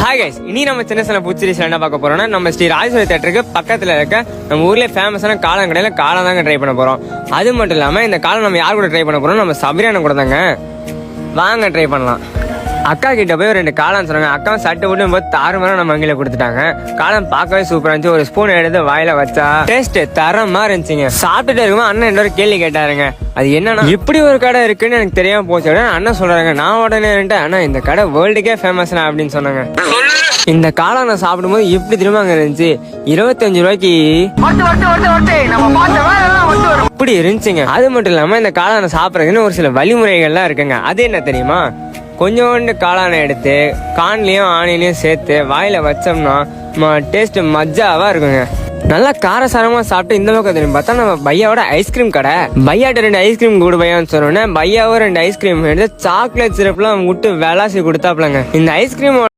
Hi guys, இனி நம்ம சின்ன சின்ன புதுசீரிஸ்ல என்ன பார்க்க போறோம்னா, நம்ம ஸ்ரீ ராஜேஸ்வரி தியேட்டருக்கு பக்கத்துல இருக்க நம்ம ஊர்லயே ஃபேமஸான காளான் கடையில காளான் தாங்க ட்ரை பண்ண போறோம். அது மட்டும் இல்லாம இந்த காளான் நம்ம யார் கூட ட்ரை பண்ண போறோம், நம்ம சபரியான கூட தாங்க. வாங்க ட்ரை பண்ணலாம். அக்கா கிட்ட போய் 2 காளான் சொன்னாங்க. அக்கா சட்டு போட்டு போது தாறுமாறா நம்ம அங்கில கொடுத்துட்டாங்க. காளான் பார்க்கவே சூப்பரா இருந்துச்சு. ஒரு ஸ்பூன் எடுத்து வாயில வச்சா டேஸ்ட் தரமா இருந்துச்சுங்க. சாப்பிட்டுட்டே இருக்கும்போது அண்ணன் இன்னொரு கேள்வி கேட்டாருங்க. அது என்னன்னா, இப்படி ஒரு கடை இருக்குன்னு எனக்கு தெரியாம போச்சு. அண்ணன் சொல்றாங்க. நான் உடனே அண்ணா இந்த கடை வேர்ல்டுக்கே ஃபேமஸ்னா அப்படின்னு சொன்னாங்க. இந்த காளானை சாப்பிடும்போது எப்படி திரும்ப இருந்துச்சு, 25 ரூபாய்க்கு இப்படி இருந்துச்சுங்க. அது மட்டும் இல்லாம இந்த காளானை சாப்பிட்றதுன்னு ஒரு சில வழிமுறைகள்லாம் இருக்குங்க. அது என்ன தெரியுமா, கொஞ்சோண்டு காளானை எடுத்து கான்லயும் ஆணிலையும் சேர்த்து வாயில வச்சோம்னா டேஸ்ட் மஜாவா இருக்குங்க. நல்லா காரசாரமா சாப்பிட்டு இந்த பக்கம் தெரியும் பார்த்தா நம்ம பையாவோட ஐஸ்கிரீம் கடை. பையாட்ட 2 ஐஸ்கிரீம் கூட பையான்னு சொன்னோன்னே பையாவும் 2 ஐஸ்கிரீம் எடுத்து சாக்லேட் சிரப்லாம் விட்டு விளாசி கொடுத்தாப்லங்க. இந்த ஐஸ்கிரீம்